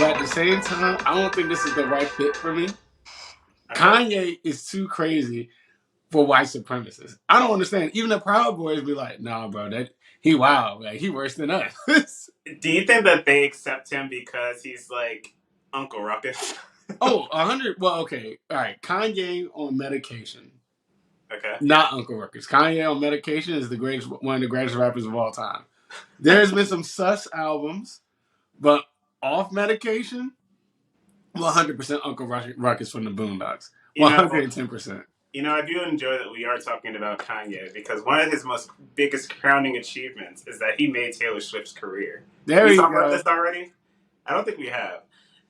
but at the same time, I don't think this is the right fit for me. Okay. Kanye is too crazy for white supremacists. I don't understand. Even the Proud Boys be like, "Nah, bro, that he wild. Like he worse than us." Do you think that they accept him because he's like Uncle Ruckus? Oh, 100. Well, okay, all right. Kanye on medication, Okay. not Uncle Ruckus. Kanye on medication is the greatest, one of the greatest rappers of all time. There's been some sus albums, but off medication, 100% Uncle Ruckus from the Boondocks. You know, 110%. I do enjoy that we are talking about Kanye because one of his most biggest crowning achievements is that he made Taylor Swift's career. There We you talked about go. this already? I don't think we have.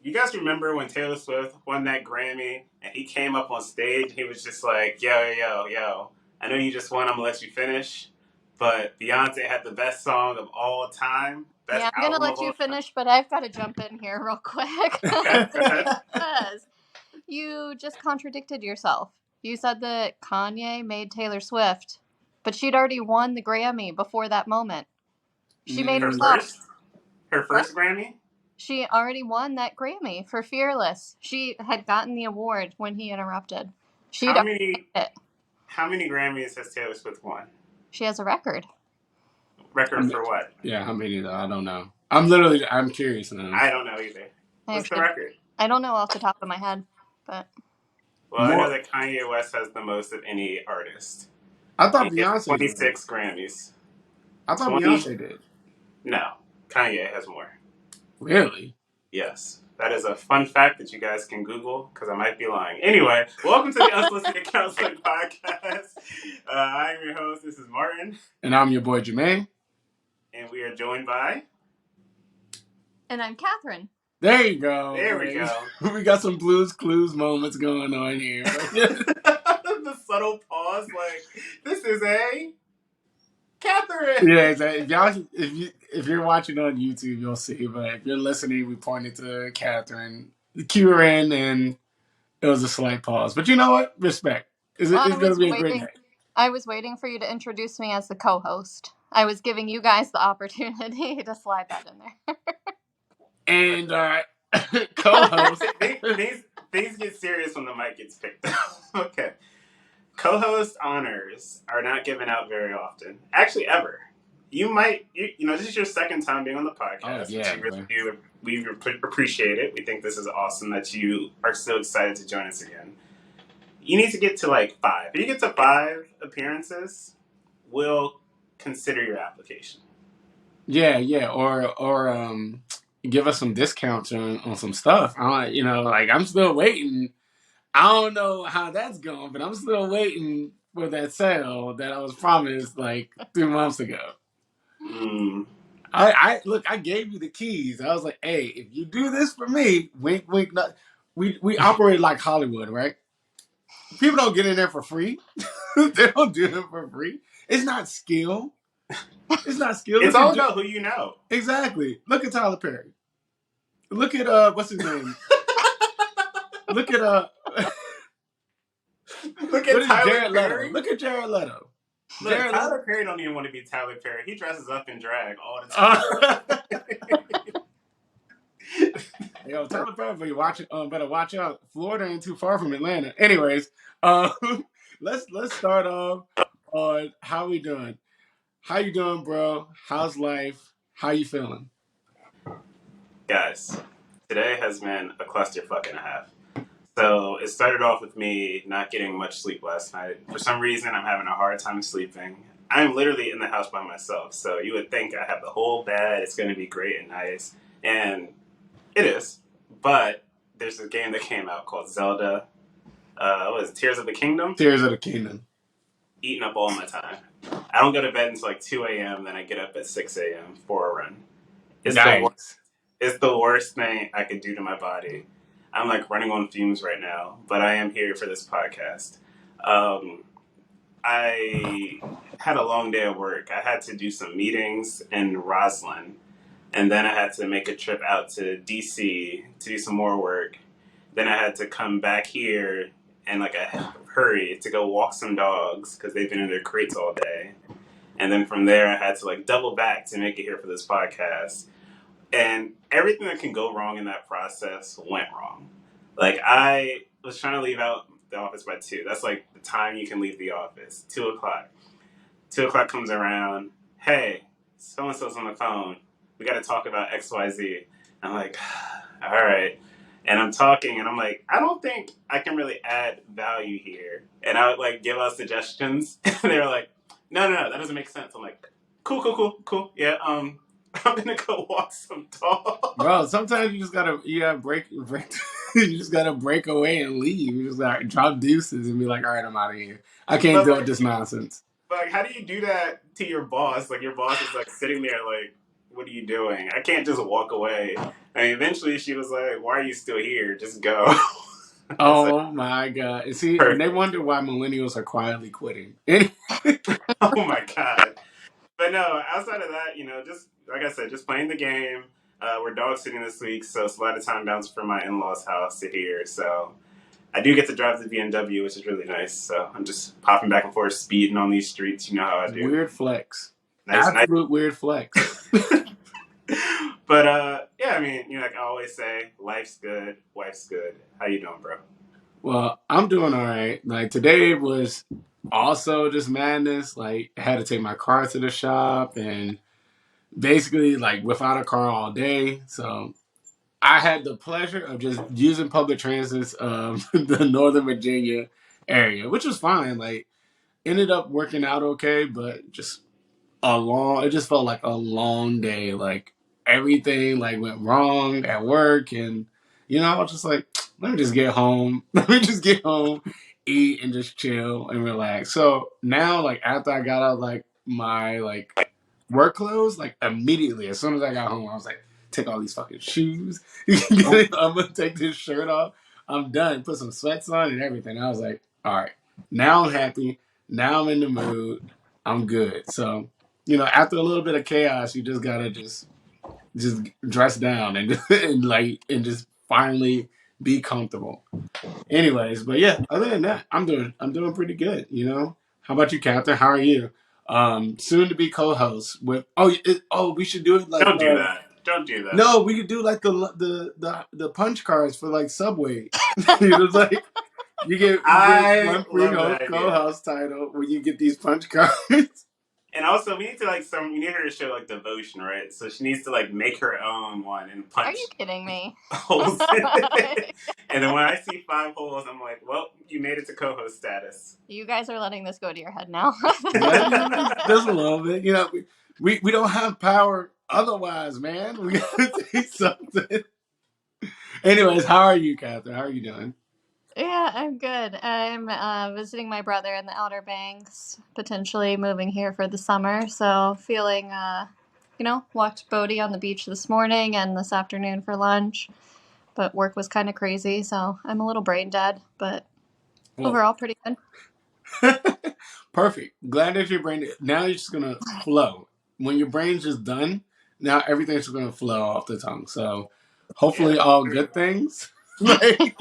You guys remember when Taylor Swift won that Grammy and he came up on stage and he was just like, yo, I know you just won, I'm gonna let you finish, but Beyonce had the best song of all time, best Yeah, I'm gonna album of let you all finish, but I've got to jump in here real quick. time. Go ahead. Because you just contradicted yourself. You said that Kanye made Taylor Swift, but she'd already won the Grammy before that moment. She made Her herself. first, her first Grammy? She already won that Grammy for Fearless. She had gotten the award when he interrupted. She'd How already many made it. how many Grammys has Taylor Swift won? She has a record. Record for what? Yeah, how many though? I don't know. I'm curious now. I don't know either. What's the record? I don't know off the top of my head, but Well, I know that Kanye West has the most of any artist. I thought He has Beyonce 26 Grammys. I thought 20 Beyonce did. No, Kanye has more. Really? Yes. That is a fun fact that you guys can Google because I might be lying. Anyway, welcome to the Unsolicited Counseling Podcast. I'm your host. This is Martin. And I'm your boy Jermaine. And we are joined by... And I'm Kathryn. There you go. There we go. We got some Blues Clues moments going on here. The subtle pause, like, this is a... Kathryn! Yeah, exactly. If you're watching on YouTube, you'll see. But if you're listening, we pointed to Kathryn, cue her in, and it was a slight pause. But you know what? Respect. It's going to be a great night. I was waiting for you to introduce me as the co-host. I was giving you guys the opportunity to slide that in there. And co-host. Things get serious when the mic gets picked up. Okay. Co-host honors are not given out very often. Actually, ever. You might, this is your second time being on the podcast. Oh, yeah. We appreciate it. We think this is awesome that you are so excited to join us again. You need to get to like 5. If you get to 5 appearances, we'll consider your application. Yeah. Or give us some discounts on some stuff. I'm still waiting. I don't know how that's going, but I'm still waiting for that sale that I was promised like 2 months ago. I gave you the keys. I was like, hey, if you do this for me, wink, wink. Not, we operate like Hollywood, right? People don't get in there for free. They don't do it for free. It's not skill. It's all about who you know. Exactly. Look at Tyler Perry. Look at what's his name? Look at Tyler Perry. Look at Jared Leto. Tyler Perry don't even want to be Tyler Perry. He dresses up in drag all the time. Yo, Tyler Perry, better watch out. Florida ain't too far from Atlanta. Anyways, let's start off on how we doing. How you doing, bro? How's life? How you feeling? Guys, today has been a clusterfuck and a half. So it started off with me not getting much sleep last night. For some reason, I'm having a hard time sleeping. I'm literally in the house by myself, so you would think I have the whole bed. It's going to be great and nice, and it is. But there's a game that came out called Zelda. What is it, Tears of the Kingdom? Tears of the Kingdom. Eating up all my time. I don't go to bed until like 2 a.m., then I get up at 6 a.m. for a run. It's the worst thing I could do to my body. I'm like running on fumes right now, but I am here for this podcast. I had a long day at work. I had to do some meetings in Roslyn, and then I had to make a trip out to DC to do some more work. Then I had to come back here in like a hurry to go walk some dogs because they've been in their crates all day. And then from there, I had to like double back to make it here for this podcast. And everything that can go wrong in that process went wrong. Like I was trying to leave out the office by 2. That's like the time you can leave the office. 2 o'clock. 2 o'clock comes around. Hey, so and so's on the phone. We got to talk about X, Y, Z. I'm like, all right. And I'm talking, and I'm like, I don't think I can really add value here. And I would like give out suggestions, and they were like, no, that doesn't make sense. I'm like, cool. Yeah, I'm gonna go walk some dogs. Bro, sometimes you gotta break, you just gotta break away and leave. You just gotta drop deuces and be like, all right, I'm out of here. I can't But deal with like, this nonsense. but like, how do you do that to your boss? Like, your boss is like sitting there, like, what are you doing? I can't just walk away. And eventually, she was like, "Why are you still here? Just go." I was like, Oh my god! And see, and they perfect. wonder why millennials are quietly quitting. Oh my god. But no, outside of that, just like I said, just playing the game. We're dog sitting this week, so it's a lot of time bouncing from my in-laws' house to here. So I do get to drive the BMW, which is really nice. So I'm just popping back and forth, speeding on these streets. You know how I do. Weird flex. Nice. Absolute weird flex. But yeah, I mean, like I always say, life's good, wife's good. How you doing, bro? Well, I'm doing all right. Like today was also just madness. Like I had to take my car to the shop and basically like without a car all day. So I had the pleasure of just using public transit the Northern Virginia area, which was fine. Like ended up working out okay, but just it just felt like a long day. Like everything like went wrong at work, and I was just like, let me just get home. Let me just get home, eat, and just chill and relax. So now, like after I got out like my like work clothes, like immediately as soon as I got home, I was like, take all these fucking shoes. I'm gonna take this shirt off. I'm done. Put some sweats on and everything. I was like, all right, now I'm happy. Now I'm in the mood. I'm good. So, after a little bit of chaos, you just gotta just dress down and and just finally be comfortable. Anyways, but yeah, other than that, I'm doing pretty good. How about you, Catherine? How are you? Soon to be co-host with. We should do it like Don't do that. Don't do that. no, we could do like the punch cards for like Subway. It's like you get I one free love that idea. co-host title when you get these punch cards. And also, we need to we need her to show like devotion, right? So she needs to like make her own one and Are you punch kidding me? holes in it. And then when I see 5 holes, I'm like, well, you made it to co-host status. You guys are letting this go to your head now. Yeah, just a little bit. We don't have power otherwise, man. We gotta take something. Anyways, how are you, Catherine? How are you doing? Yeah, I'm good. I'm visiting my brother in the Outer Banks, potentially moving here for the summer. So feeling, walked Bodie on the beach this morning and this afternoon for lunch. But work was kind of crazy, so I'm a little brain dead. But Well, overall, pretty good. perfect. Glad that your brain. Now you're just gonna flow. When your brain's just done, now everything's just gonna flow off the tongue. So, Yeah. hopefully, all good things. Like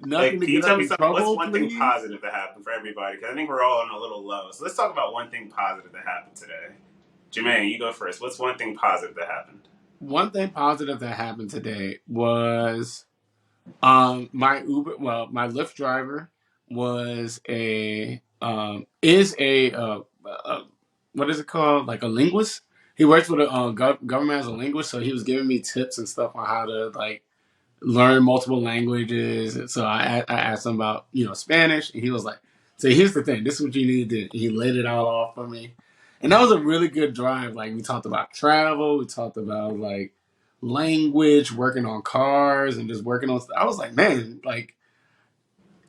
nothing Like, to can you get tell us me in something? What's trouble, one thing please. positive that happened for everybody? Because I think we're all on a little low. So let's talk about one thing positive that happened today. Jermaine, you go first. What's one thing positive that happened? One thing positive that happened today was my Lyft driver was a is a what is it called? Like a linguist. He works for the government as a linguist, so he was giving me tips and stuff on how to like learn multiple languages. And so I asked him about Spanish, and he was like, "So here's the thing. This is what you need to do." He laid it all off for me, and that was a really good drive. Like we talked about travel, we talked about like language, working on cars, and just working on stuff. I was like, man, like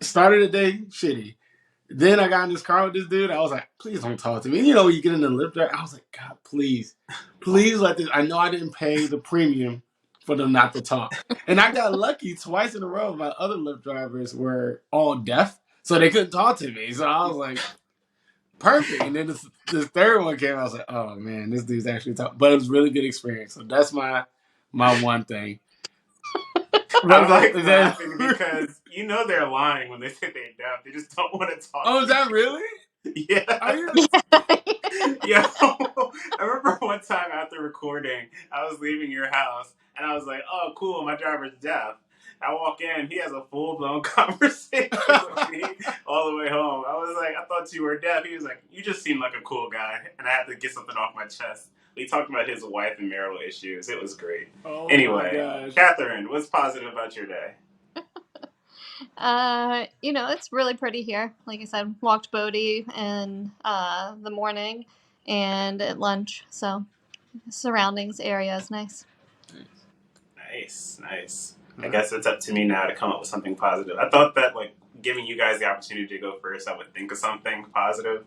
started the day shitty. Then I got in this car with this dude. I was like, please don't talk to me. When you get in the lift drive, I was like, God, please let this. I know I didn't pay the premium for them not to talk. And I got lucky twice in a row. My other Lyft drivers were all deaf, so they couldn't talk to me. So I was like, perfect. And then this third one came. I was like, oh man, this dude's actually talking. But it was a really good experience. So that's my one thing. I'm But like laughing because they're lying when they say they're deaf. They just don't want to talk oh, to is you. that really? Yeah. Are you? Yo, I remember one time after recording, I was leaving your house, and I was like, "Oh, cool, my driver's deaf." I walk in, he has a full blown conversation with me all the way home. I was like, "I thought you were deaf." He was like, "You just seem like a cool guy," and I had to get something off my chest. We talked about his wife and marital issues. It was great. Oh my Anyway, gosh. Kathryn, what's positive about your day? It's really pretty here. Like I said, walked Bodie in the morning and at lunch. So surroundings area is nice. Nice, nice. I Huh? guess it's up to me now to come up with something positive. I thought that like giving you guys the opportunity to go first, I would think of something positive.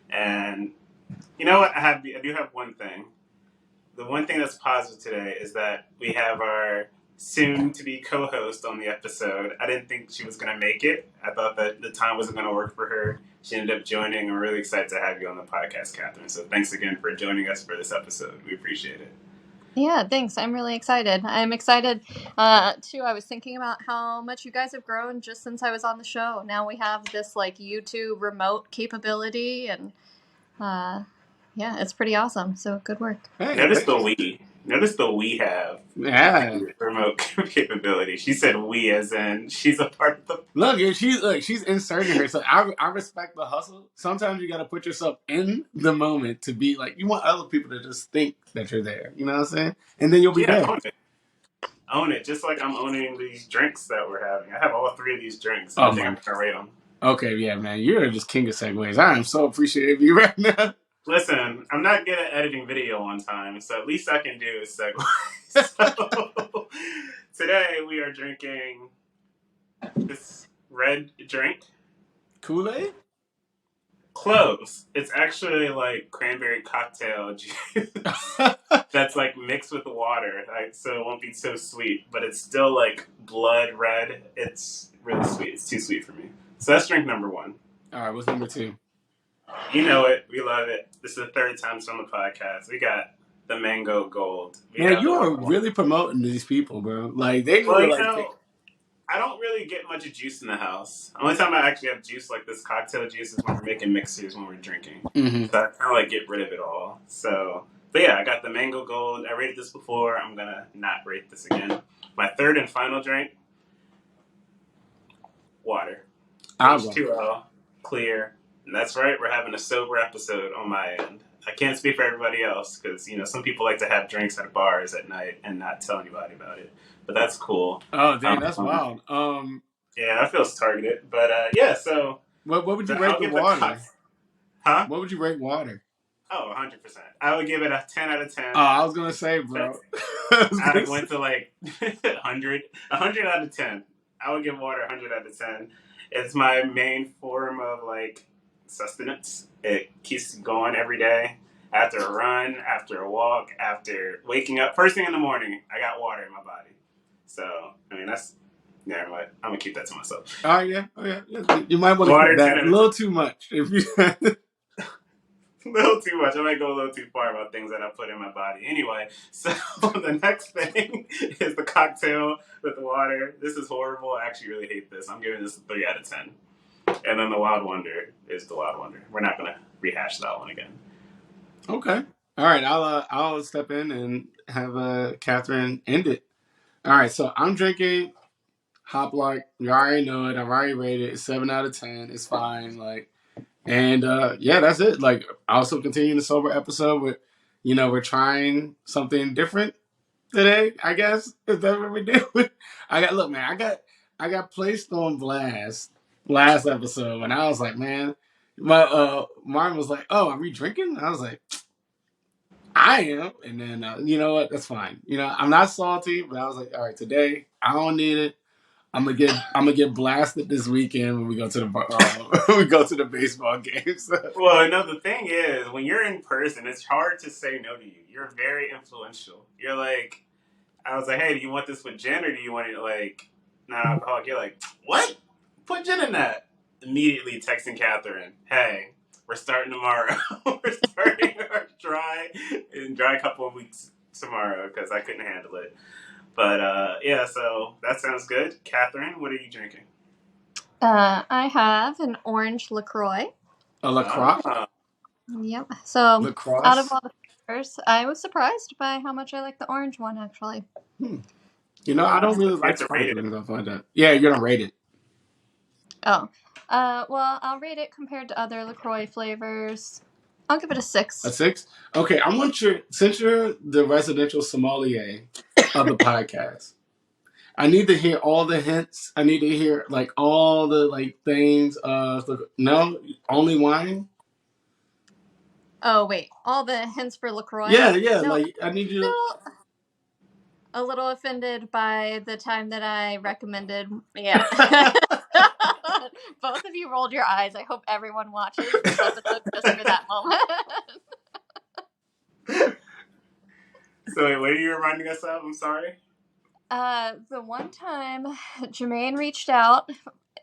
And you know what? I do have one thing. The one thing that's positive today is that we have our soon to be co-host on the episode. I didn't think she was going to make it. I thought that the time wasn't going to work for her. She ended up joining. I'm really excited to have you on the podcast, Kathryn. So thanks again for joining us for this episode. We appreciate it. Yeah, thanks. I'm really excited. I'm excited too. I was thinking about how much you guys have grown just since I was on the show. Now we have this like YouTube remote capability, and yeah, it's pretty awesome. So good work. Hey, Notice thanks. the we. Notice the we have Yeah. the remote capability. She said we as in she's a part of the. Look, if she's inserting herself. I respect the hustle. Sometimes you got to put yourself in the moment to be like, you want other people to just think that you're there. You know what I'm saying? And then you'll be Yeah, there. own it. Own it. Just like I'm owning these drinks that we're having. I have all three of these drinks. Oh I think I'm my. going to rate them. Okay, yeah, man. You're just king of segues. I am so appreciative of you right now. Listen, I'm not good at editing video on time, so at least I can do is segue. So today we are drinking this red drink. Kool-Aid? Close. It's actually like cranberry cocktail juice that's like mixed with water, like, so it won't be so sweet, but it's still like blood red. It's really sweet. It's too sweet for me. So that's drink number one. All right, what's number two? You know it. We love it. This is the third time it's on the podcast. We got the mango gold. We Man, got you the are one. really promoting these people, bro. Like they need Well, to you like pick. know, I don't really get much of juice in the house. The only time I actually have juice like this cocktail juice is when we're making mixers when we're drinking. Mm-hmm. So I kind of like get rid of it all. So, but yeah, I got the mango gold. I rated this before. I'm gonna not rate this again. My third and final drink, water. H2O, clear. And that's right, we're having a sober episode on my end. I can't speak for everybody else because, some people like to have drinks at bars at night and not tell anybody about it. But that's cool. Oh, dang, that's wild. Yeah, that feels targeted. But yeah, so. What would you rate the water? Huh? What would you rate water? Oh, 100%. I would give it a 10 out of 10. Oh, I was going to say, bro. I went to like 100. 100 out of 10. I would give water 100 out of 10. It's my main form of like sustenance. It keeps going every day. After a run, after a walk, after waking up, first thing in the morning, I got water in my body. So, I mean, that's, never mind. I'm going to keep that to myself. Oh, yeah. You might want to keep that a little too much. If you... A little too much. I might go a little too far about things that I put in my body. Anyway, so the next thing is the cocktail with the water. This is horrible. I actually really hate this. I'm giving this a 3 out of 10. And then the Wild Wonder is the Wild Wonder. We're not going to rehash that one again. Okay. All right. I'll step in and have Kathryn end it. All right. So I'm drinking Hop Lark. You already know it. I've already rated it 7 out of 10. It's fine. And yeah, that's it. Like, also continuing the sober episode with, we're trying something different today, I guess. Is that what we do? I got placed on blast last episode, and I was like, man, Martin was like, oh, are we drinking? I was like, I am. And then, you know what? That's fine. I'm not salty, but I was like, all right, today, I don't need it. I'm gonna get blasted this weekend when we go to the baseball games. Well, no, the thing is, when you're in person, it's hard to say no to you. You're very influential. You're like, I was like, hey, do you want this with gin or do you want it like non-alcoholic? You're like, what? Put gin in that. Immediately texting Kathryn, hey, we're starting tomorrow. We're starting our dry couple of weeks tomorrow because I couldn't handle it. But yeah, so that sounds good. Kathryn, what are you drinking? I have an orange LaCroix. A LaCroix? Yep. So out of LaCrosse? all the flavors, I was surprised by how much I like the orange one actually. You know, I don't Yeah. really You have like to rate it. sparkling stuff like that. Yeah, you're gonna rate it. Oh. Well, I'll rate it compared to other LaCroix flavors. I'll give it a A 6. 6? Okay, I want your since you're the residential sommelier of the podcast. I need to hear all the hints. I need to hear like all the like things. No, only wine. Oh wait, all the hints for LaCroix? Yeah, yeah. No, Like I need you to. still a little offended by the time that I recommended. Yeah. Both of you rolled your eyes. I hope everyone watches this episode just for that moment. So wait, what are you reminding us of? I'm sorry. The one time Jermaine reached out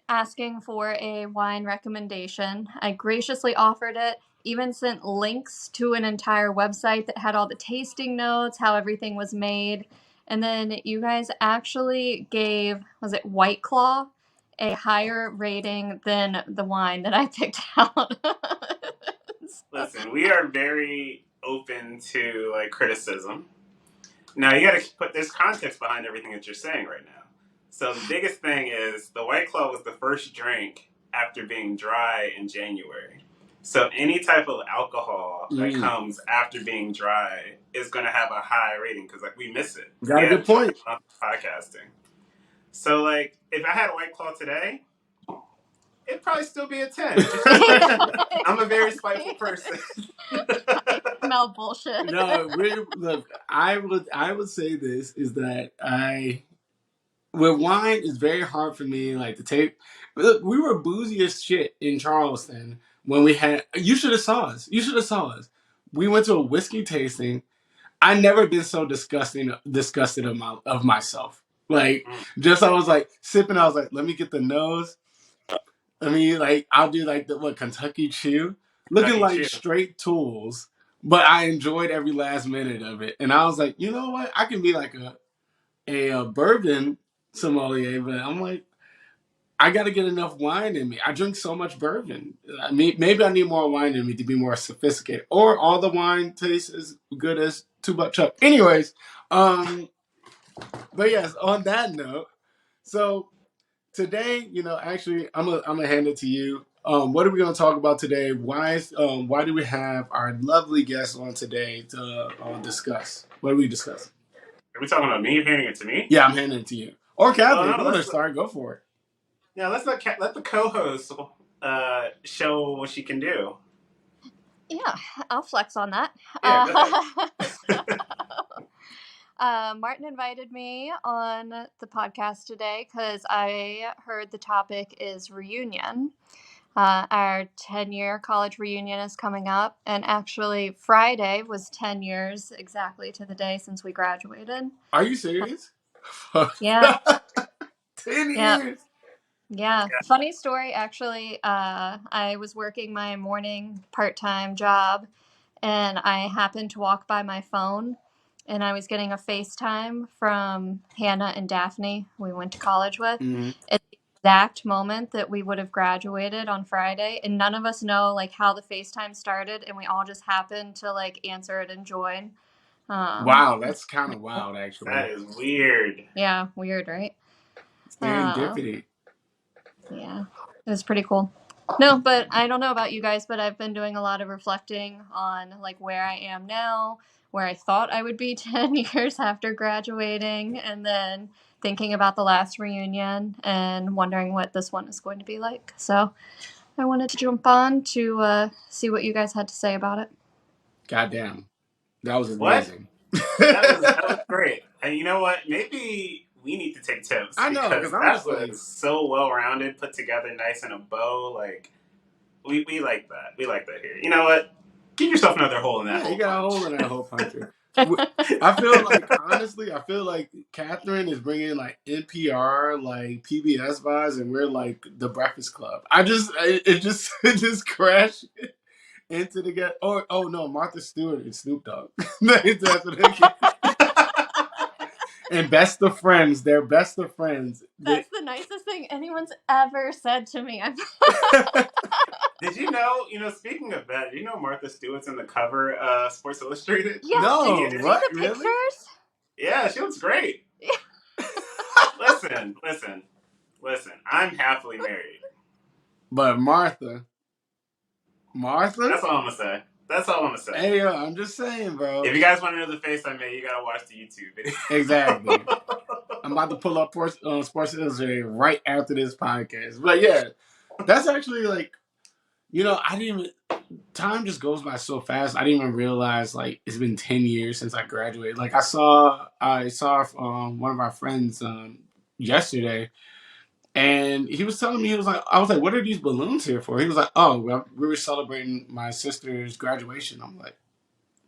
asking for a wine recommendation, I graciously offered it, even sent links to an entire website that had all the tasting notes, how everything was made. And then you guys actually gave, was it White Claw, a higher rating than the wine that I picked out. Listen, we are very open to like criticism. Now you got to put this context behind everything that you're saying right now. So the biggest thing is the White Claw was the first drink after being dry in January. So any type of alcohol that comes after being dry is going to have a high rating because like we miss it. Got a good point. Podcasting. So like if I had a White Claw today, it'd probably still be a 10. I'm a very spiteful person. I smell bullshit. No, look. I would say this is that with wine it's very hard for me like to take. Look, we were boozy as shit in Charleston when we had. You should have saw us. You should have saw us. We went to a whiskey tasting. I never been so disgusted of myself. Like just I was like sipping. I was like, let me get the nose. I mean, like I'll do like the Kentucky Chew, looking like straight tools. But I enjoyed every last minute of it, and I was like, you know what? I can be like a bourbon sommelier, but I'm like, I got to get enough wine in me. I drink so much bourbon. I mean, maybe I need more wine in me to be more sophisticated, or all the wine tastes as good as 2 Buck Chuck. Anyways, but yes, on that note, so today, actually, I'm gonna hand it to you. What are we gonna talk about today? Why do we have our lovely guest on today to discuss? What are we discussing? Are we talking about me? You're handing it to me? Yeah, I'm handing it to you. Or Kathryn, if you want to let's start, go for it. Yeah, let's let the co-host show what she can do. Yeah, I'll flex on that. Yeah, go ahead. Martin invited me on the podcast today because I heard the topic is reunion. Our 10-year college reunion is coming up, and actually Friday was 10 years exactly to the day since we graduated. Are you serious? Yeah. 10 years. Yeah. Funny story, actually. I was working my morning part-time job, and I happened to walk by my phone, and I was getting a FaceTime from Hannah and Daphne, who we went to college with, at the exact moment that we would have graduated on Friday, and none of us know like how the FaceTime started, and we all just happened to like answer it and join. Wow, that's kind of wild, actually. That is weird. Yeah, weird, right? Serendipity. Yeah, it was pretty cool. No, but I don't know about you guys, but I've been doing a lot of reflecting on like where I am now, where I thought I would be 10 years after graduating, and then thinking about the last reunion and wondering what this one is going to be like. So I wanted to jump on to see what you guys had to say about it. Goddamn. That was amazing. That was great. And you know what? Maybe we need to take tips. I know, because that was so well rounded, put together nice in a bow. Like we like that. We like that here. You know what? Give yourself another hole in that hole. You got a hole in that hole puncher. I feel like honestly, Kathryn is bringing like NPR, like PBS vibes, and we're like the Breakfast Club. It just crashed into the get. Oh no, Martha Stewart and Snoop Dogg. That's what it And best of friends, they're best of friends. That's the nicest thing anyone's ever said to me. Did you know? Speaking of that, did you know Martha Stewart's in the cover Sports Illustrated? Yes, did No, you see what? the Really? pictures? Yeah, she looks great. Listen, listen, listen. I'm happily married. But Martha? That's all I'm gonna say. That's all I'm gonna say. Hey, yo, I'm just saying, bro. If you guys want to know the face I made, you gotta watch the YouTube video. Exactly. I'm about to pull up Sports Illustrated right after this podcast. But yeah, that's actually like, I didn't even. Time just goes by so fast. I didn't even realize like it's been 10 years since I graduated. Like I saw one of our friends yesterday, and he was telling me I was like, "What are these balloons here for?" He was like, "Oh, well, we were celebrating my sister's graduation." I'm like,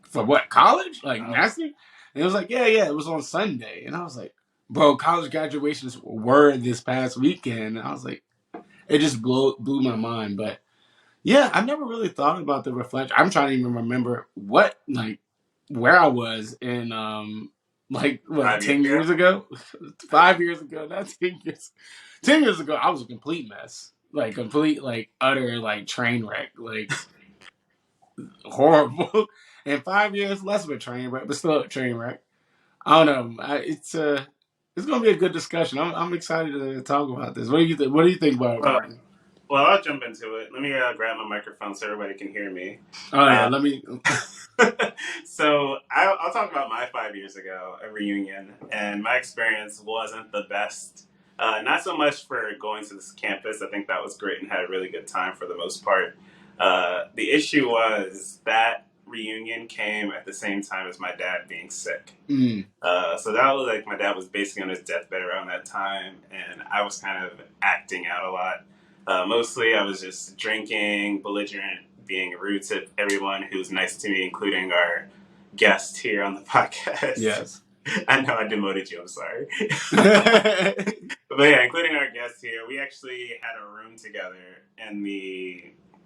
"For what? College? Like master?" And it was like, "Yeah, yeah, it was on Sunday." And I was like, "Bro, college graduations were this past weekend." And I was like, it just blew my mind, but. Yeah, I never really thought about the reflection. I'm trying to even remember where I was in like what 5 years 10 years ago. ago, 5 years ago, not 10 years. 10 years ago, I was a complete mess, like complete like utter like train wreck, like horrible. And 5 years, less of a train wreck, but still a train wreck. I don't know. It's gonna be a good discussion. I'm excited to talk about this. What do you think? What do you think about it, Well, Martin? well, I'll jump into it. Let me grab my microphone so everybody can hear me. Oh yeah, let me. So I'll talk about my 5 years ago, a reunion, and my experience wasn't the best. Not so much for going to this campus. I think that was great and had a really good time for the most part. The issue was that reunion came at the same time as my dad being sick. Mm. So that was like my dad was basically on his deathbed around that time, and I was kind of acting out a lot. Mostly, I was just drinking, belligerent, being rude to everyone who's nice to me, including our guest here on the podcast. Yes. I know I demoted you. I'm sorry. Yeah, But yeah, including our guest here, we actually had a room together in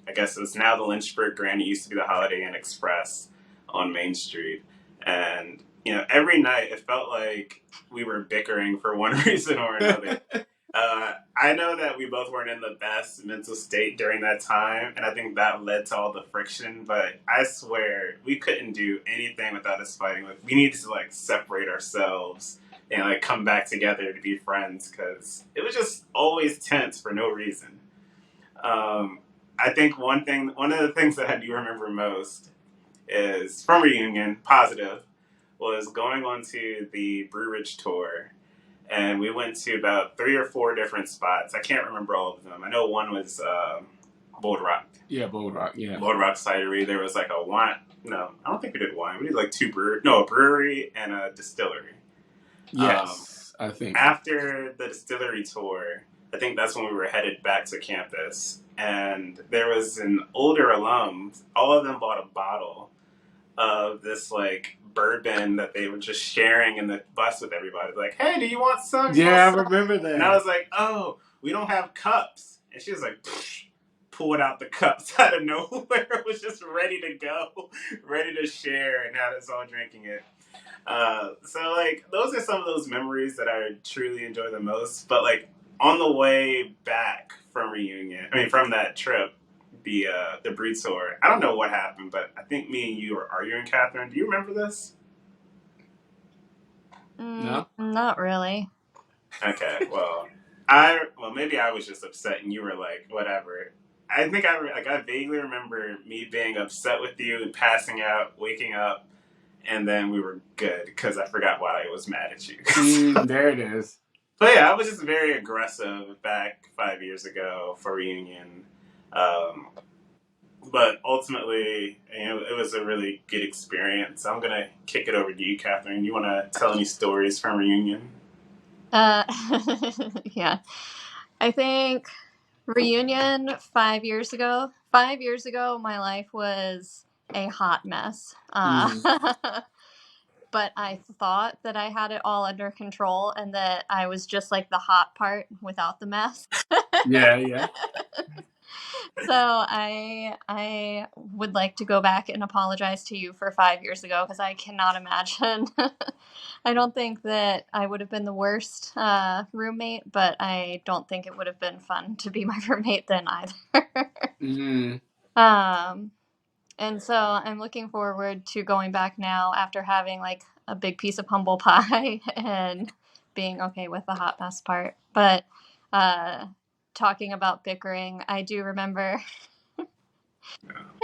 I guess it's now the Lynchburg Grand. It used to be the Holiday Inn Express on Main Street. And, every night it felt like we were bickering for one reason or another. I know that we both weren't in the best mental state during that time, and I think that led to all the friction. But I swear, we couldn't do anything without us fighting. Like, we needed to separate ourselves and come back together to be friends because it was just always tense for no reason. I think one of the things that I do remember most is from reunion, positive, was going on to the Brew Ridge tour, and we went to about 3 or 4 different spots. I can't remember all of them. I know one was Bold Rock. Yeah, Bold Rock. Yeah, Bold Rock Cidery. There was a wine. No, I don't think we did wine. We did 2 brewery. No, a brewery and a distillery. yes, I think. After the distillery tour, I think that's when we were headed back to campus, and there was an older alum. All of them bought a bottle of this bourbon that they were just sharing in the bus with everybody. Like, hey, do you want some? Yeah, I remember that. And I was like, oh, we don't have cups. And she was like, pulled out the cups out of nowhere. It was just ready to go, ready to share, and had us all drinking it. So those are some of those memories that I truly enjoy the most. But on the way back from from that trip, the breed tour, I don't know what happened, but I think me and you were arguing, Kathryn. Do you remember this? No? Not really. Okay, well, maybe I was just upset and you were like, whatever. I think I vaguely remember me being upset with you and passing out, waking up, and then we were good because I forgot why I was mad at you. There it is. But yeah, I was just very aggressive back 5 years ago for reunion. But ultimately, it was a really good experience. I'm going to kick it over to you, Kathryn. You want to tell any stories from reunion? Yeah. I think reunion 5 years ago. 5 years ago, my life was a hot mess. But I thought that I had it all under control and that I was just the hot part without the mess. Yeah. So I would like to go back and apologize to you for 5 years ago because I cannot imagine. I don't think that I would have been the worst roommate, but I don't think it would have been fun to be my roommate then either. Mm. um, and so I'm looking forward to going back now after having like a big piece of humble pie and being okay with the hot mess part. But talking about bickering, I do remember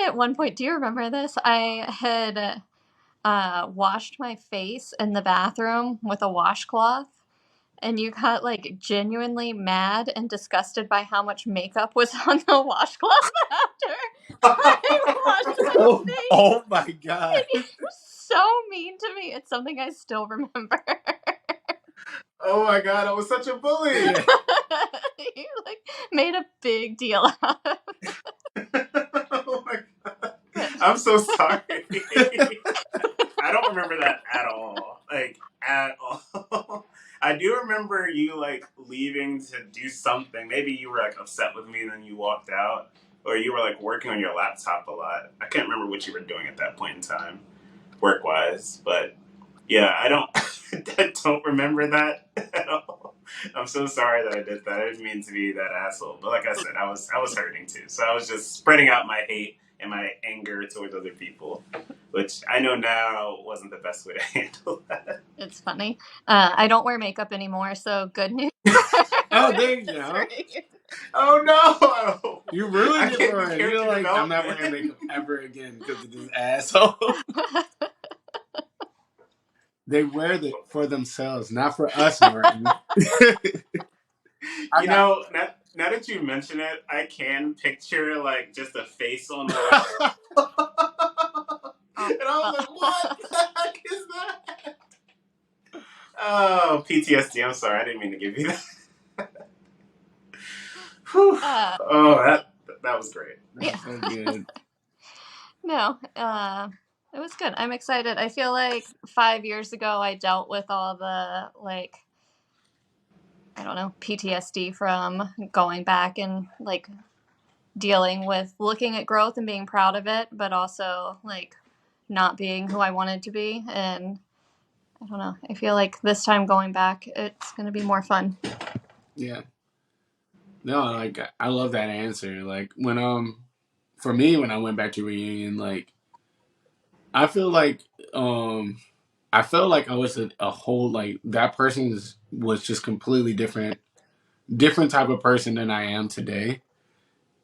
at one point, do you remember this? I had washed my face in the bathroom with a washcloth, and you got like genuinely mad and disgusted by how much makeup was on the washcloth after I washed my Oh, face. oh my god. And you were so mean to me. It's something I still remember. Oh my god, I was such a bully. Yeah. You like made a big deal out of Oh my god. it. I'm so sorry. I don't remember that at all. Like, at all. I do remember you, like, leaving to do something. Maybe you were, like, upset with me and then you walked out. Or you were, like, working on your laptop a lot. I can't remember what you were doing at that point in time, work-wise. But, yeah, I don't, I don't remember that at all. I'm so sorry that I did that. I didn't mean to be that asshole. But like I said, I was hurting too. So I was just spreading out my hate and my anger towards other people, which I know now wasn't the best way to handle that. It's funny. I don't wear makeup anymore, so good news. Oh, there you go. Oh no! You ruined I it can't for do her. character You're like, I'm not development. wearing makeup ever again because of this asshole. They wear it for themselves, not for us, Martin. I You got. know, now that you mention it, I can picture like just a face on the wall. And I was like, what the heck is that? Oh, PTSD. I'm sorry. I didn't mean to give you that. Whew. Oh, that was great. Yeah. That's so good. No, it was good. I'm excited. I feel like 5 years ago I dealt with all the like I don't know PTSD from going back and like dealing with looking at growth and being proud of it, but also like not being who I wanted to be. And I don't know. I feel like this time going back, it's gonna be more fun. Yeah. No, like I love that answer. Like when for me when I went back to reunion, like I feel like um I felt like I was a whole like that person was just completely different type of person than I am today.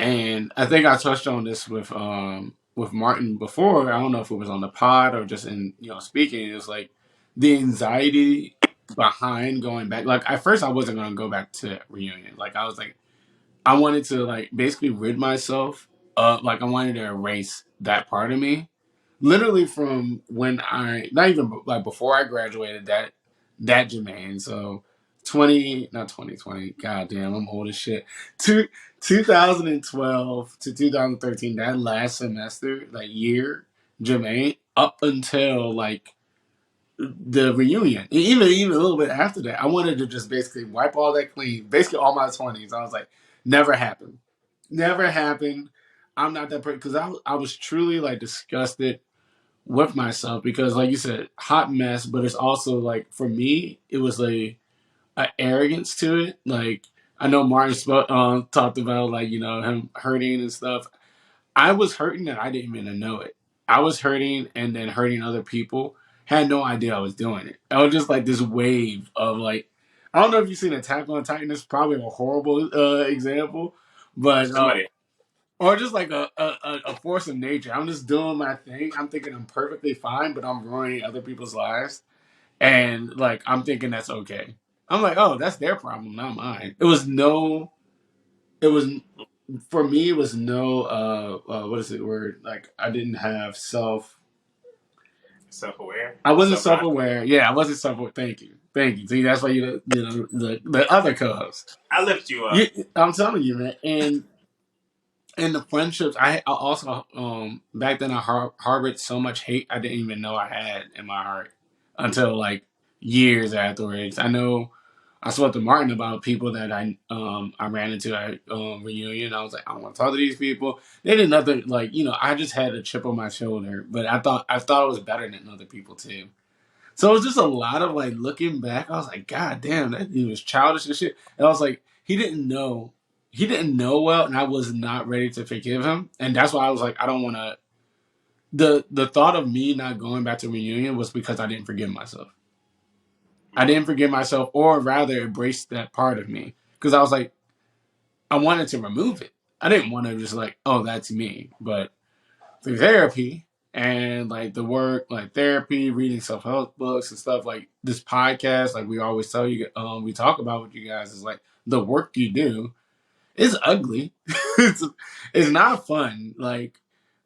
And I think I touched on this with Martin before. I don't know if it was on the pod or just in speaking. It was like the anxiety behind going back. Like at first I wasn't gonna go back to that reunion. Like I was like I wanted to like basically rid myself of like I wanted to erase that part of me. Literally from when I not even like before I graduated that Jermaine. So 20 not 2020. God damn, I'm old as shit. Two, 2012 to 2013, that last semester, like year, Jermaine, up until like the reunion. Even a little bit after that, I wanted to just basically wipe all that clean. Basically, all my 20s. I was like, never happened, never happened. I'm not that person because I was truly like disgusted with myself because, like you said, hot mess. But it's also like for me, it was a arrogance to it. Like I know Martin talked about like him hurting and stuff. I was hurting and I didn't even know it. I was hurting and then hurting other people. Had no idea I was doing it. I was just like this wave of like, I don't know if you've seen Attack on Titan. It's probably a horrible example, but Somebody. or just like a force of nature. I'm just doing my thing. I'm thinking I'm perfectly fine, but I'm ruining other people's lives, and like I'm thinking that's okay. I'm like, oh, that's their problem, not mine. It was no. It was for me, it was no what is the word? Like I didn't have Self-aware. I wasn't Self-conscious. self-aware. Yeah, I wasn't self-aware. Thank you. See, that's why the other co-host. I lift you up. I'm telling you, man. And the friendships I also back then I harbored so much hate I didn't even know I had in my heart until like years afterwards. I know I spoke to Martin about people that I ran into at reunion. I was like, I don't want to talk to these people. They did nothing like, I just had a chip on my shoulder, but I thought it was better than other people too. So it was just a lot of like looking back. I was like, God damn, that dude was childish and shit. And I was like, he didn't know well, and I was not ready to forgive him. And that's why I was like, I don't want to. The thought of me not going back to reunion was because I didn't forgive myself. I didn't forgive myself, or rather embrace that part of me, because I was like, I wanted to remove it. I didn't want to just like, oh, that's me. But through therapy and like the work, like therapy, reading self help books and stuff, like this podcast, like we always tell you, we talk about with you guys is like the work you do is ugly. it's it's not fun. Like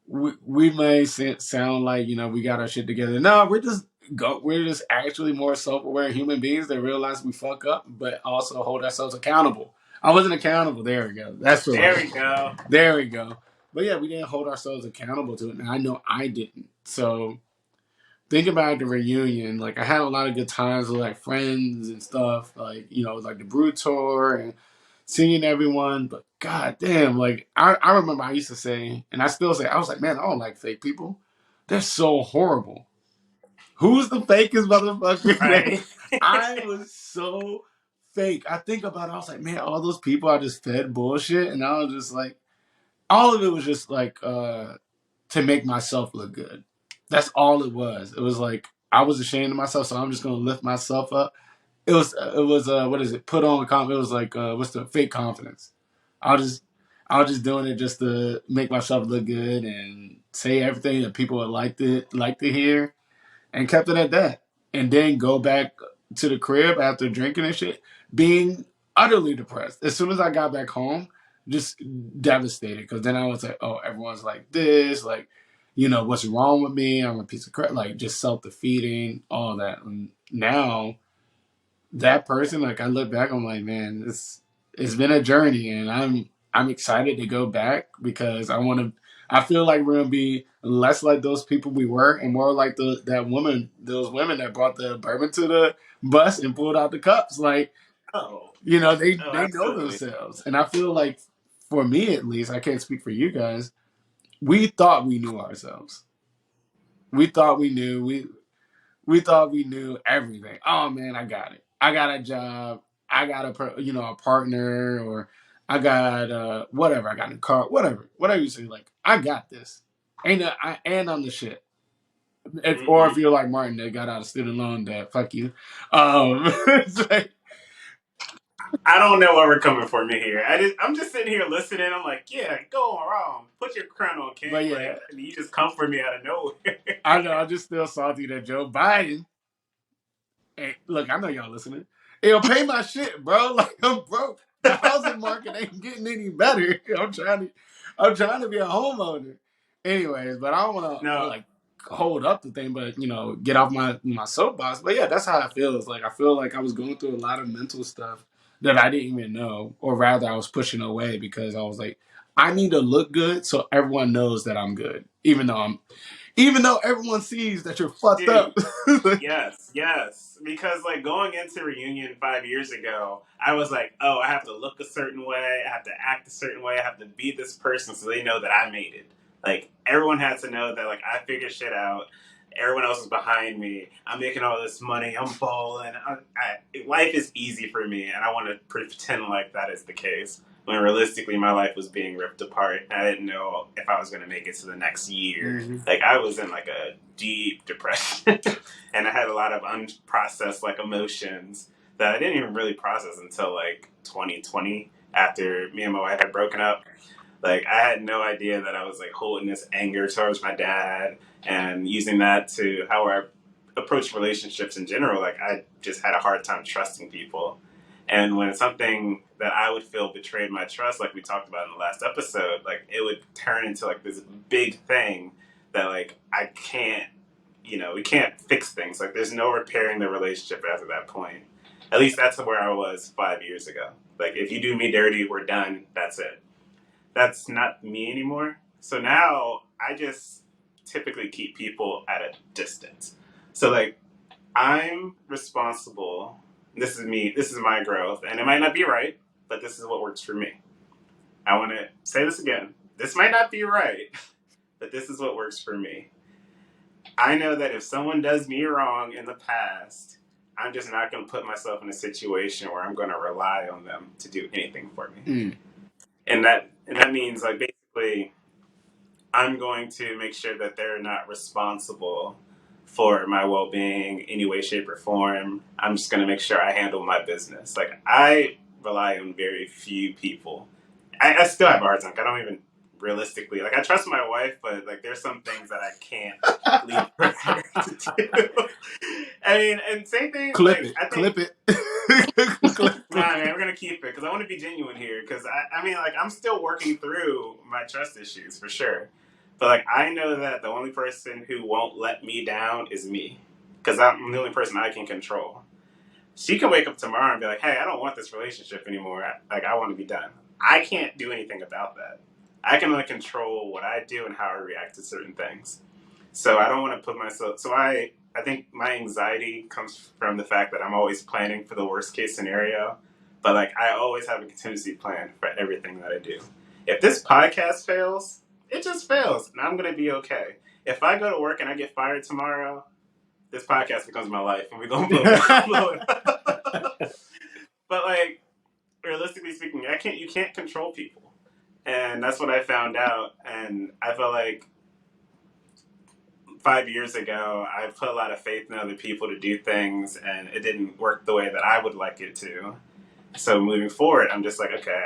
we may sound like we got our shit together. No, we're just actually more self aware human beings that realize we fuck up, but also hold ourselves accountable. I wasn't accountable. There we go. That's the There word. we go. There we go. But yeah, we didn't hold ourselves accountable to it, and I know I didn't. So think about the reunion. Like I had a lot of good times with like friends and stuff. Like like the Brew Tour and seeing everyone. But god damn, like I remember I used to say, and I still say, I was like, man, I don't like fake people. They're so horrible. Who's the fakest motherfucker? Right. I was so fake. I think about it. I was like, man, all those people I just fed bullshit, and I was just like, all of it was just like to make myself look good. That's all it was. It was like I was ashamed of myself, so I'm just gonna lift myself up. It was what is it? Put on It was like what's the fake confidence? I was just I was just doing it just to make myself look good and say everything that people would like to hear, and kept it at that. And then go back to the crib after drinking and shit, being utterly depressed. As soon as I got back home, just devastated, because then I was like, oh, everyone's like this, like, what's wrong with me? I'm a piece of crap, like just self defeating, all that. And now that person, like I look back, I'm like, man, it's been a journey, and I'm excited to go back because I feel like we're gonna be less like those people we were, and more like those women that brought the bourbon to the bus and pulled out the cups. Like, Oh, they know absolutely. themselves, and I feel like, for me at least, I can't speak for you guys. We thought we knew ourselves. We thought we thought we knew everything. Oh man, I got it. I got a job. I got a partner, or I got whatever. I got a car. Whatever you say. Like I got this. And I'm the shit. Or Mm-hmm. if you're like Martin that got out of student loan debt, fuck you. It's like, I don't know where we're coming from here. I'm just sitting here listening. I'm like, yeah, go on wrong. Put your crown on, but King. yeah, Like, you just come for me out of nowhere. I know. I'm just still salty that Joe Biden. Hey, look, I know y'all listening. It'll pay my shit, bro. Like I'm broke. The housing market ain't getting any better. I'm trying to be a homeowner. Anyways, but I don't want to No, like hold up the thing, but get off my soapbox. But yeah, that's how I feel. It's like I feel like I was going through a lot of mental stuff that I didn't even know, or rather, I was pushing away because I was like, I need to look good so everyone knows that I'm good, even though everyone sees that you're fucked up. dude. Yes, yes. Because like going into reunion 5 years ago, I was like, oh, I have to look a certain way, I have to act a certain way, I have to be this person so they know that I made it. Like everyone had to know that like I figured shit out. Everyone else is behind me. I'm making all this money. I'm balling. Life is easy for me, and I want to pretend like that is the case. When realistically, my life was being ripped apart. I didn't know if I was going to make it to the next year. Mhm. Like I was in like a deep depression, and I had a lot of unprocessed like emotions that I didn't even really process until like 2020 after me and my wife had broken up. Like I had no idea that I was like holding this anger towards my dad and using that to how I approach relationships in general. Like I just had a hard time trusting people. And when something that I would feel betrayed my trust, like we talked about in the last episode, like it would turn into like this big thing that like I can't, we can't fix things. Like there's no repairing the relationship after that point. At least that's where I was 5 years ago. Like if you do me dirty, we're done. That's it. That's not me anymore. So now I just typically keep people at a distance. So like I'm responsible This is me. This is my growth, and it might not be right, but this is what works for me. I want to say this again. This might not be right, but this is what works for me. I know that if someone does me wrong in the past, I'm just not going to put myself in a situation where I'm going to rely on them to do anything for me. And that means like basically I'm going to make sure that they're not responsible for my well-being any way, shape, or form. I'm just going to make sure I handle my business. Like I rely on very few people. I still have a hard time. I don't even realistically like. I trust my wife, but like there's some things that I can't leave her to do. I mean, and same thing. Clip like it. I think, Clip it. nah, man, we're gonna keep it because I want to be genuine here. Because I mean, like I'm still working through my trust issues for sure. But like I know that the only person who won't let me down is me, because I'm the only person I can control. She can wake up tomorrow and be like, "Hey, I don't want this relationship anymore. I want to be done." I can't do anything about that. I can only control what I do and how I react to certain things. So I don't want to put myself. So I think my anxiety comes from the fact that I'm always planning for the worst case scenario, but like I always have a contingency plan for everything that I do. If this podcast fails, it just fails, and I'm gonna be okay. If I go to work and I get fired tomorrow, this podcast becomes my life, and we're gonna blow it up. But like realistically speaking, you can't control people, and that's what I found out. And I felt like 5 years ago, I put a lot of faith in other people to do things, and it didn't work the way that I would like it to. So moving forward, I'm just like, okay,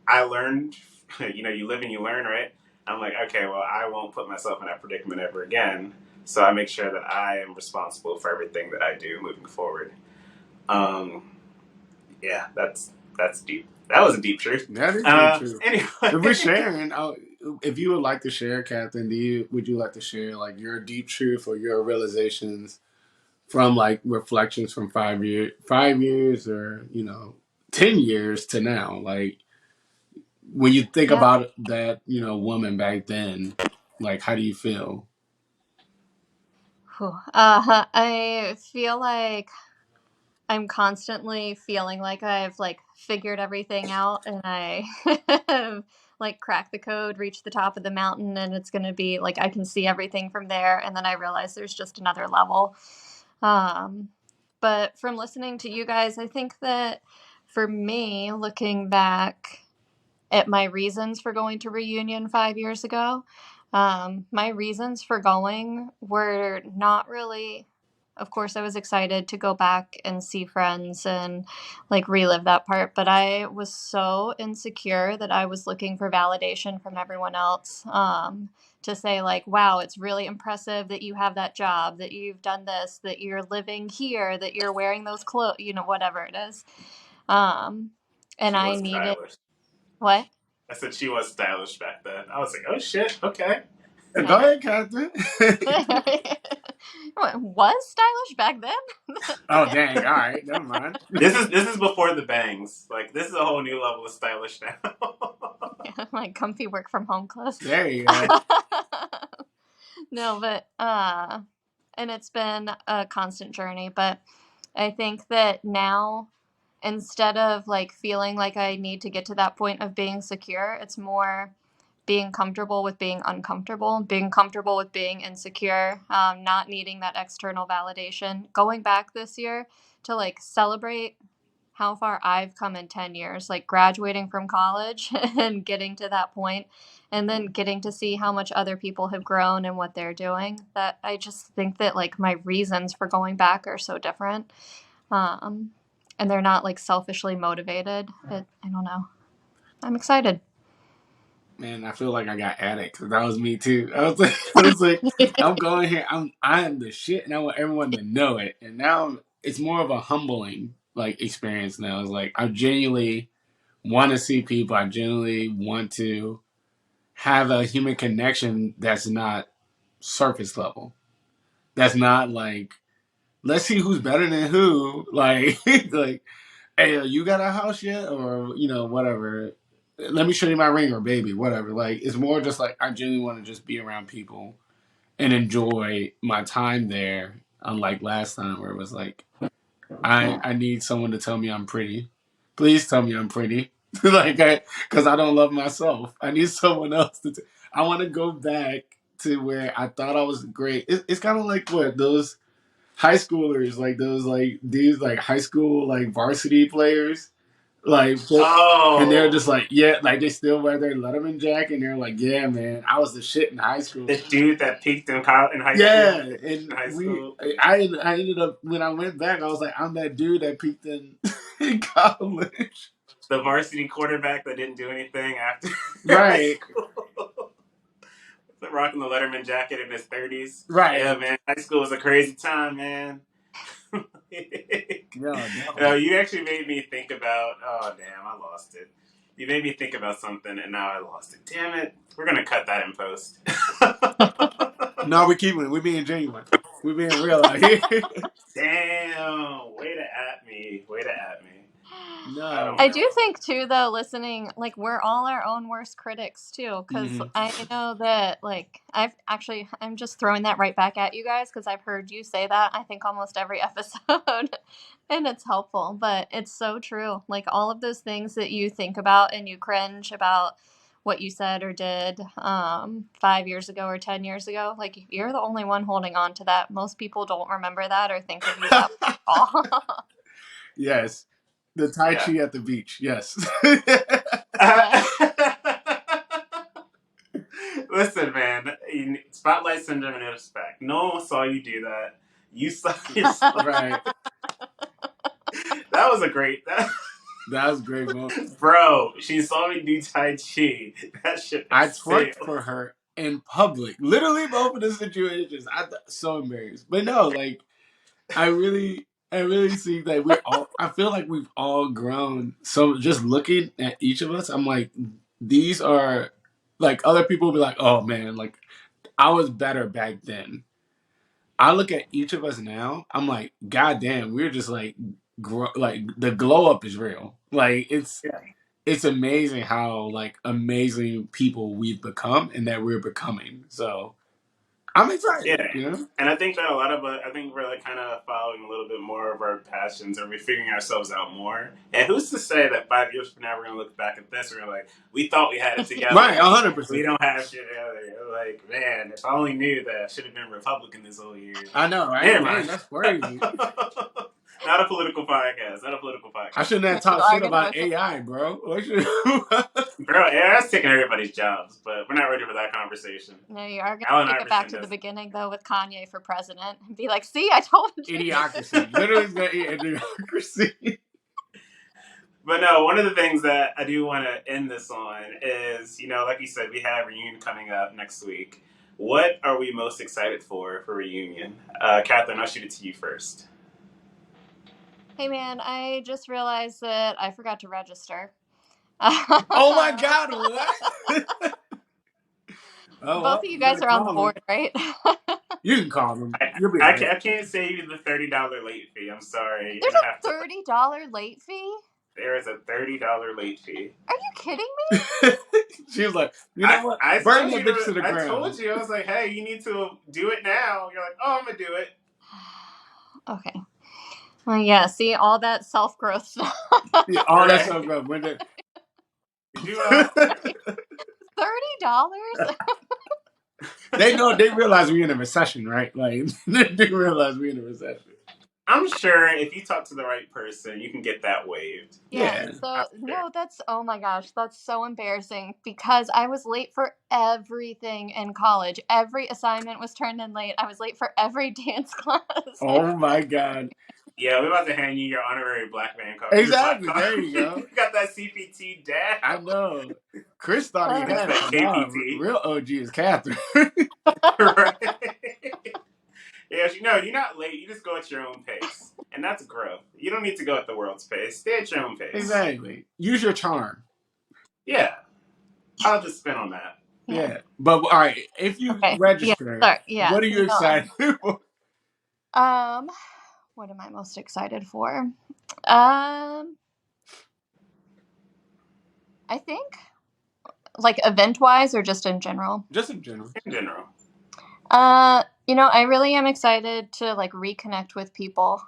I learned. You live and you learn, right? I'm like, okay, well, I won't put myself in that predicament ever again. So I make sure that I am responsible for everything that I do moving forward. Um, yeah, that's deep. That was a deep truth. That is deep truth. Anyway, If we're sharing, if you would like to share, Kathryn, would you like to share like your deep truth or your realizations from like reflections from 5 years, or 10 years to now? Like when you think Yeah. about that, woman back then, like how do you feel? I feel like I'm constantly feeling like I've like figured everything out and I have like cracked the code, reached the top of the mountain, and it's going to be like I can see everything from there. And then I realize there's just another level. Um, but from listening to you guys, I think that for me, looking back at my reasons for going to reunion 5 years ago, my reasons for going were not really, of course I was excited to go back and see friends and like relive that part, but I was so insecure that I was looking for validation from everyone else, to say like, wow, it's really impressive that you have that job, that you've done this, that you're living here, that you're wearing those clothes, whatever it is. um and she I was needed stylish. what. I said she was stylish back then. I was like, oh shit, okay. Go ahead, Kathryn. Was stylish back then. Oh dang! All right, never mind. This is before the bangs. Like this is a whole new level of stylish now. Yeah, like comfy work from home clothes. There you go. No, but and it's been a constant journey, but I think that now, instead of like feeling like I need to get to that point of being secure, it's more being comfortable with being uncomfortable, being comfortable with being insecure, not needing that external validation. Going back this year to like celebrate how far I've come in 10 years, like graduating from college and getting to that point, and then getting to see how much other people have grown and what they're doing. That I just think that like my reasons for going back are so different. And they're not like selfishly motivated. I don't know. I'm excited. Man, I feel like I got addicts. That was me too. I was like, I'm going here. I am the shit, and I want everyone to know it. And now it's more of a humbling like experience. Now it's like I genuinely want to see people. I genuinely want to have a human connection that's not surface level. That's not like let's see who's better than who. Like like hey, you got a house yet, or whatever. Let me show you my ring, or baby, whatever. Like it's more just like I genuinely want to just be around people and enjoy my time there. Unlike last time where it was like I need someone to tell me I'm pretty. Please tell me I'm pretty. Because I don't love myself. I need someone else to. I want to go back to where I thought I was great. It's kind of like what those high schoolers, like those like these like high school like varsity players, like, and they're Oh, just like, yeah, like they still wear their Letterman jacket, and they're like, yeah, man, I was the shit in high school. the dude that peaked in high Yeah, school. and In high school, I ended up when I went back, I was like, I'm that dude that peaked in, in college. the varsity quarterback that didn't do anything after high Right, school. Rocking the Letterman jacket in his 30s. Yeah, right. man. High school was a crazy time, man. Yeah, definitely. No, you actually made me think about. Oh, damn, I lost it. You made me think about something, and now I lost it. Damn it. We're going to cut that in post. No, we're keeping it. We're being genuine. We're being real out here. Damn. Way to at me. Way to at me. I No. don't I know. do think too, though, listening, like we're all our own worst critics too, because Hmm. I know that, like, I'm just throwing that right back at you guys because I've heard you say that I think almost every episode, and it's helpful, but it's so true. Like all of those things that you think about and you cringe about what you said or did 5 years ago or 10 years ago, like you're the only one holding on to that. Most people don't remember that or think of you that way at all. Yes. The Tai Yeah. Chi at the beach. Yes. Yeah. Listen, man. Spotlight syndrome in respect. No one saw you do that. You saw yourself. Right. That was a great. That was a great moment. Bro, she saw me do Tai Chi. That shit I has twerked sailed. for her in public. Literally both of the situations. So embarrassed. But no, like I really see that we're all I feel like we've all grown. So just looking at each of us, I'm like, these are like other people will be like, oh man, like I was better back then. I look at each of us now, I'm like, God damn, we're just like like the glow up is real. Like Yeah. it's amazing how like amazing people we've become and that we're becoming. So I'm excited, Yeah. you know? And I think that a lot of us, I think we're like kind of following a little bit more of our passions and we're figuring ourselves out more. And who's to say that 5 years from now we're going to look back at this and we're like, we thought we had it Right, together. We 100%. don't have shit together. Like, man, if I only knew that I should have been Republican this whole year. I know, right? Never Man, mind. that's crazy. Not a political podcast. Not a political I podcast. shouldn't have You talked are shit gonna about offend. AI, bro. Bro, yeah, that's taking everybody's jobs, but we're not ready for that conversation. No, you are gonna Allen take it back Iverson to the doesn't. beginning though with Kanye for president and be like, "See, I told you." Idiocracy. Literally, it's idiocracy. But no, one of the things that I do want to end this on is, like you said, we have reunion coming up next week. What are we most excited for reunion? Kathryn, I'll shoot it to you first. Hey man, I just realized that I forgot to register. Oh my God, what? Oh, Both well, of you you guys better are on the call them. board, right? You can call them. I, You'll be all I, right. can't, I can't save you the $30 late fee. I'm sorry. You're There's going to have a to. $30 late fee? There is a $30 late fee. Are you kidding me? She was like, you know what? I Burn told that you bitch to the I ground. told you. I was like, hey, you need to do it now. You're like, oh, I'm going to do it. Okay. Well, yeah, see, all that self growth stuff. Yeah, all that stuff Right. go. When the... Did you, $30? they realize we're in a recession, right? Like they realize we're in a recession. I'm sure if you talk to the right person, you can get that waived. Yeah, Yeah. so no, oh my gosh, that's so embarrassing because I was late for everything in college. Every assignment was turned in late. I was late for every dance class. Oh my God. Yeah, we're about to hand you your honorary black man card. Your black Exactly. card. There you You go. got that CPT down. I know. Chris thought he That's had it, that but no, KPT. real OG is Kathryn. Right. Yeah, you're not late. You just go at your own pace. And that's growth. You don't need to go at the world's pace. Stay at your own pace. Exactly. Use your charm. Yeah. I'll just spin on that. Yeah. But all right, if you Okay. register, Yeah. Sorry. Yeah. what are you No. excited for? What am I most excited for? I think like event wise or just in general. Just in general. In general. I really am excited to like reconnect with people.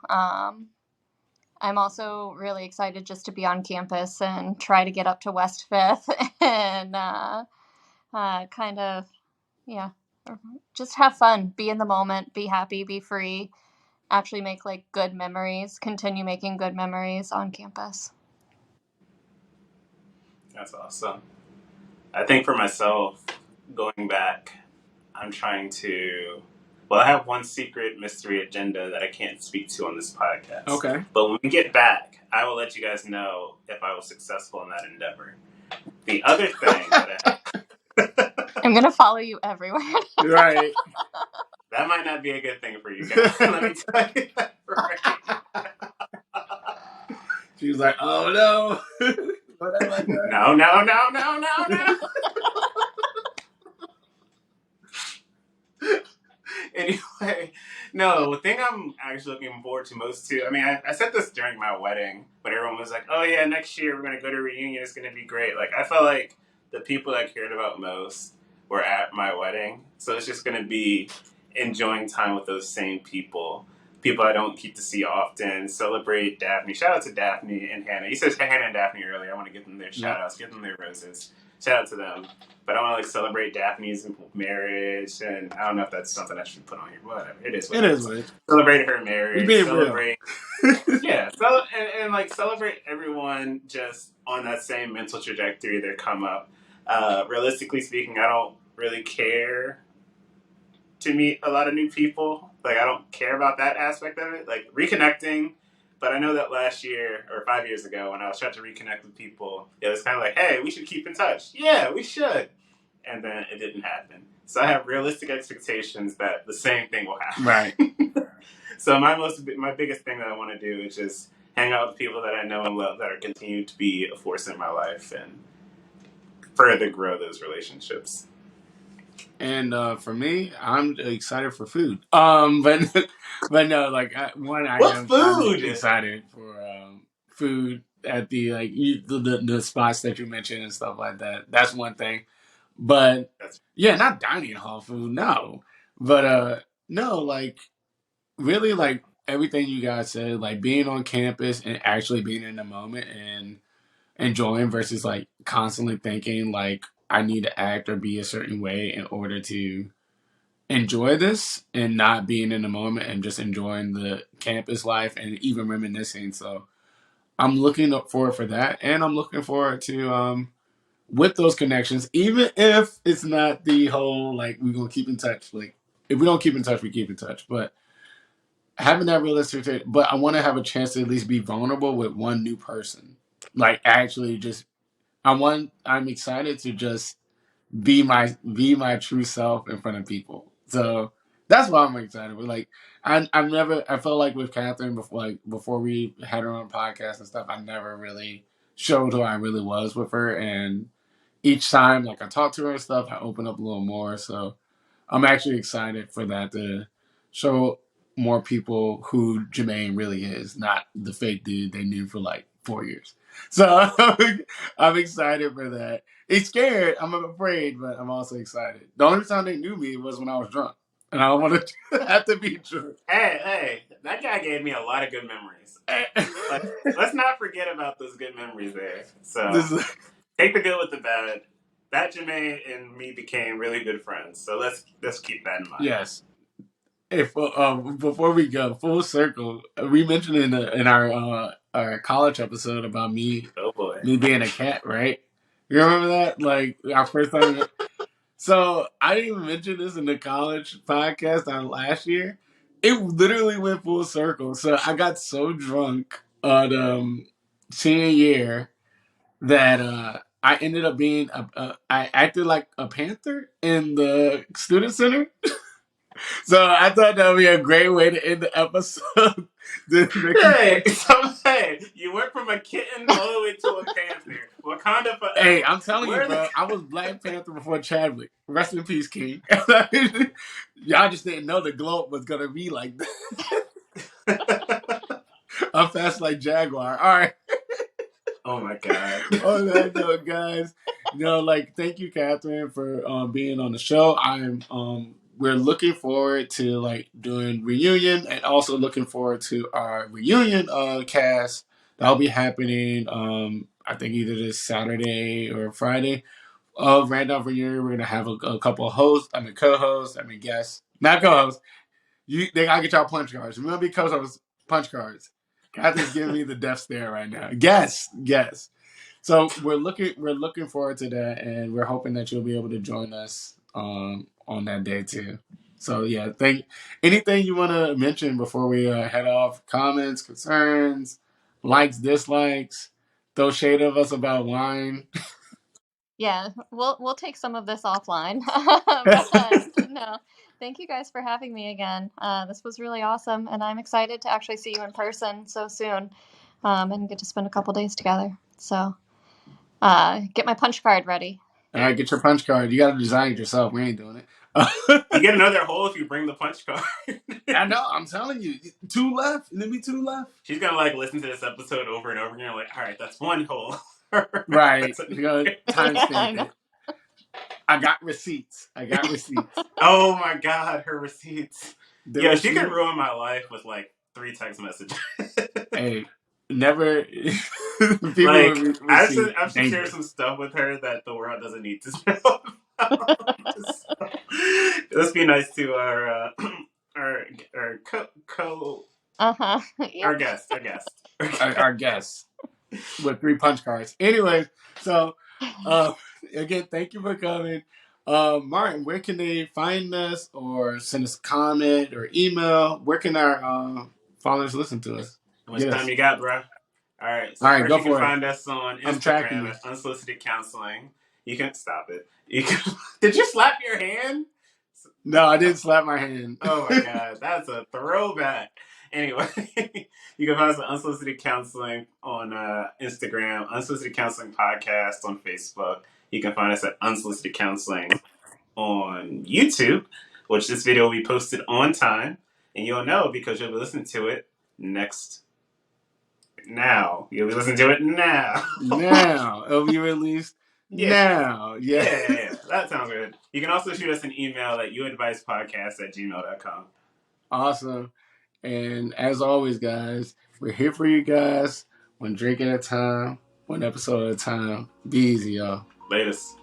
I'm also really excited just to be on campus and try to get up to West Fifth and kind of, yeah, just have fun, be in the moment, be happy, be free, actually make like good memories, continue making good memories on campus. That's awesome. I think for myself, going back, I'm trying to. Well, I have one secret mystery agenda that I can't speak to on this podcast. Okay. But when we get back, I will let you guys know if I was successful in that endeavor. The other thing that I have. I'm gonna follow you everywhere. Right. That might not be a good thing for you guys. Let me tell you that right. She was like, "Oh no, what have I done?" No. Anyway, no, the thing I'm actually looking forward to most to, I mean, I said this during my wedding, but everyone was like, oh yeah, next year we're going to go to a reunion, it's going to be great. Like, I felt like the people I cared about most were at my wedding, so it's just going to be enjoying time with those same people. People I don't get to see often, celebrate Daphne. Shout out to Daphne and Hannah. You said Hannah and Daphne earlier. I want to give them their shout outs, give them their roses. Shout out to them. But I want to like celebrate Daphne's marriage, and I don't know if that's something I should put on here. Whatever, it is. What it is. Celebrate her marriage. Being celebrate, yeah. And like celebrate everyone just on that same mental trajectory they come up. Realistically speaking, I don't really care to meet a lot of new people. Like I don't care about that aspect of it. Like reconnecting. But I know that last year or 5 years ago when I was trying to reconnect with people, it was kind of like, hey, we should keep in touch. Yeah, we should. And then it didn't happen. So I have realistic expectations that the same thing will happen. Right. So my biggest thing that I want to do is just hang out with people that I know and love that are continuing to be a force in my life and further grow those relationships. And for me, I'm excited for food. But no, like I am food? Excited for food at the the spots that you mentioned and stuff like that. That's one thing. But yeah, not dining hall food, no. But no, like really like everything you guys said, like being on campus and actually being in the moment and enjoying versus like constantly thinking like I need to act or be a certain way in order to enjoy this and not being in the moment and just enjoying the campus life and even reminiscing. So I'm looking up forward for that, and I'm looking forward to with those connections, even if it's not the whole like we're gonna keep in touch. Like if we don't keep in touch, we keep in touch. But having that realistic, but I want to have a chance to at least be vulnerable with one new person. Like actually, just I'm excited to just be my true self in front of people. So that's why I'm excited. But like I felt like with Kathryn before we had her on podcast and stuff, I never really showed who I really was with her, and each time like I talked to her and stuff, I opened up a little more. So I'm actually excited for that to show more people who Jermaine really is, not the fake dude they knew for like 4 years. So I'm excited for that. It's scared. I'm afraid, but I'm also excited. The only time they knew me was when I was drunk, and I don't want to have to be drunk. Hey, that guy gave me a lot of good memories. Let's not forget about those good memories there. So take the good with the bad. That Jermaine and me became really good friends. So let's keep that in mind. Yes. Hey, before we go full circle, we mentioned in our college episode about me being a cat, right? You remember that? Like our first time. So I didn't even mention this in the college podcast on last year. It literally went full circle. So I got so drunk on senior year that I ended up being I acted like a panther in the student center. So I thought that would be a great way to end the episode. Hey, you went from a kitten all the way to a panther. Wakanda forever. Hey, I'm telling you, bro. I was Black Panther before Chadwick. Rest in peace, King. Y'all just didn't know the globe was gonna be like that. I'm fast like Jaguar. All right. Oh my god. On that note, guys. Like thank you, Kathryn, for being on the show. I'm we're looking forward to like doing reunion, and also looking forward to our reunion cast that'll be happening. I think either this Saturday or Friday of Randolph reunion. We're gonna have a couple of hosts. I mean co-hosts. I mean guests, not co-hosts. They gotta get y'all punch cards. Remember, because I was punch cards. Kathryn's giving me the death stare right now. Guess. So we're looking forward to that, and we're hoping that you'll be able to join us on that day too. So yeah, anything you want to mention before we head off? Comments, concerns, likes, dislikes. Throw shade of us about wine. Yeah, we'll take some of this offline. But no, thank you guys for having me again. This was really awesome, and I'm excited to actually see you in person so soon, and get to spend a couple days together. So, get my punch card ready. All right, get your punch card. You got to design it yourself. We ain't doing it. You get another hole if you bring the punch card. I know. I'm telling you, 2 left. Let me 2 left. She's gonna like listen to this episode over and over again. Like, all right, that's 1 hole. Right. You know, timestamp I know. it. I got receipts. Oh my god, her receipts. The Yeah, she receipt- could ruin my life with like 3 text messages. Hey, never. People Like, with I receipts, should share dangerous. some stuff with her that the world doesn't need to know about. So, let's be nice to our Yep. guest. Our guests with 3 punch cards. Anyways, so again, thank you for coming. Martin, where can they find us or send us a comment or email? Where can our followers listen to us? How much time you got, bro? All right, so All right, first go you can for it. find us on I'm tracking Instagram you. at Unsolicited Counseling. You can stop it. You can. Did you slap your hand? No, I didn't slap my hand. Oh my god, that's a throwback. Anyway, you can find us at Unsolicited Counseling on Instagram, Unsolicited Counseling Podcast on Facebook. You can find us at Unsolicited Counseling on YouTube, which this video will be posted on time, and you'll know because you'll be listening to it now. You'll be listening to it now. Now. It'll be released now. Yeah. That sounds good. You can also shoot us an email at youadvicepodcast@gmail.com. Awesome. And as always, guys, we're here for you guys. 1 drink at a time, 1 episode at a time. Be easy, y'all. Latest.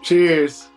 Cheers.